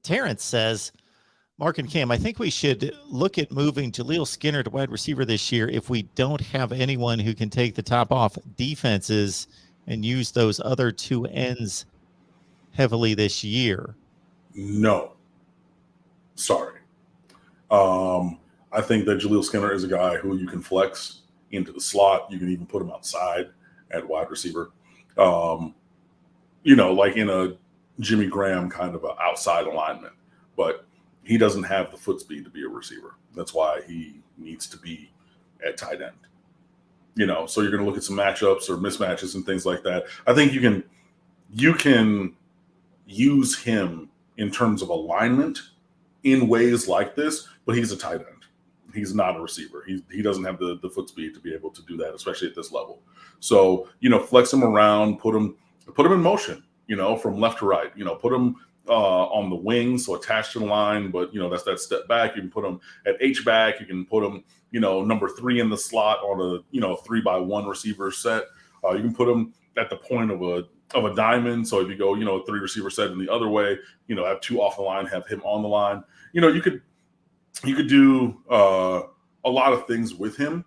Terrence says, Mark and Cam, I think we should look at moving Jaleel Skinner to wide receiver this year if we don't have anyone who can take the top off defenses and use those other two ends heavily this year. No. Sorry. I think that Jaleel Skinner is a guy who you can flex into the slot. You can even put him outside at wide receiver. Like in a Jimmy Graham kind of an outside alignment. But he doesn't have the foot speed to be a receiver. That's why he needs to be at tight end. So you're going to look at some matchups or mismatches and things like that. I think you can use him in terms of alignment in ways like this, but he's a tight end. He's not a receiver. He doesn't have the foot speed to be able to do that, especially at this level. So, flex him around, put him in motion, from left to right, put him on the wing, so attached to the line, but that's that step back. You can put him at H-back. You can put him, number 3 in the slot on a 3-by-1 receiver set. You can put him at the point of a diamond. So if you go, a 3 receiver set in the other way, have 2 off the line, have him on the line. You could do a lot of things with him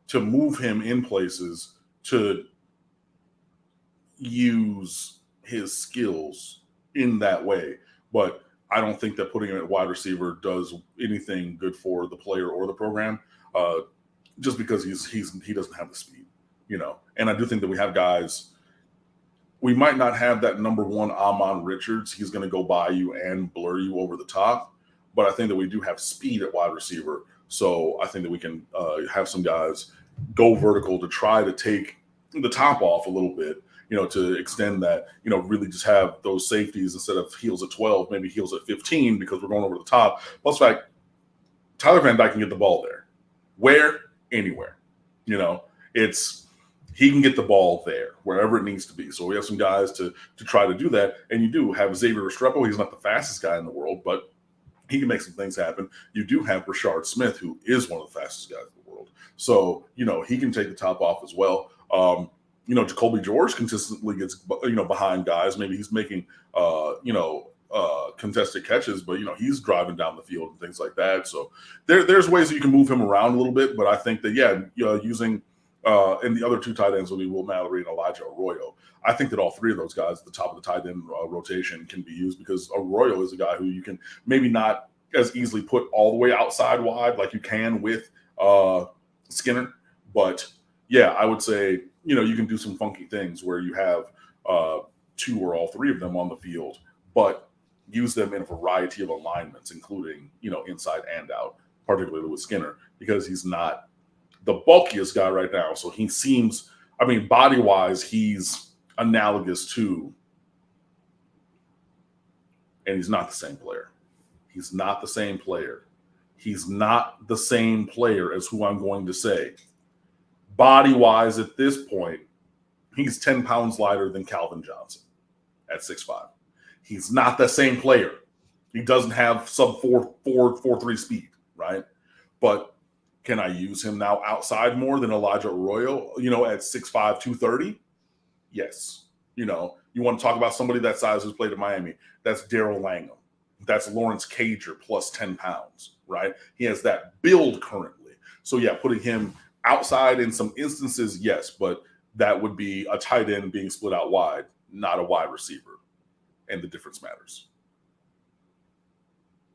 to move him in places to use his skills in that way. But I don't think that putting him at wide receiver does anything good for the player or the program, just because he doesn't have the speed, And I do think that we have guys. We might not have that number 1 Amon Richards. He's going to go by you and blur you over the top. But I think that we do have speed at wide receiver. So I think that we can have some guys go vertical to try to take the top off a little bit, to extend that, really just have those safeties instead of heels at 12, maybe heels at 15 because we're going over the top. Plus, fact, Tyler Van Dyke can get the ball there. Where? Anywhere. He can get the ball there, wherever it needs to be. So we have some guys to try to do that. And you do have Xavier Restrepo. He's not the fastest guy in the world, but he can make some things happen. You do have Rashard Smith, who is one of the fastest guys in the world. So, he can take the top off as well. Jacoby George consistently gets, behind guys. Maybe he's making, contested catches, but, he's driving down the field and things like that. So there's ways that you can move him around a little bit. But I think that, using and the other 2 tight ends will be Will Mallory and Elijah Arroyo. I think that all 3 of those guys at the top of the tight end rotation can be used because Arroyo is a guy who you can maybe not as easily put all the way outside wide like you can with Skinner. But, I would say, you can do some funky things where you have 2 or all 3 of them on the field, but use them in a variety of alignments, including, inside and out, particularly with Skinner, because he's not the bulkiest guy right now. So he seems, body-wise, he's analogous to, and he's not the same player. He's not the same player. He's not the same player as who I'm going to say. Body-wise, at this point, he's 10 pounds lighter than Calvin Johnson at 6'5". He's not the same player. He doesn't have sub 4.3 speed, right? But can I use him now outside more than Elijah Arroyo, at 6'5", 230? Yes. You want to talk about somebody that size who's played at Miami. That's Daryl Langham. That's Lawrence Cager plus 10 pounds, right? He has that build currently. So, putting him outside in some instances, yes, but that would be a tight end being split out wide, not a wide receiver. And the difference matters.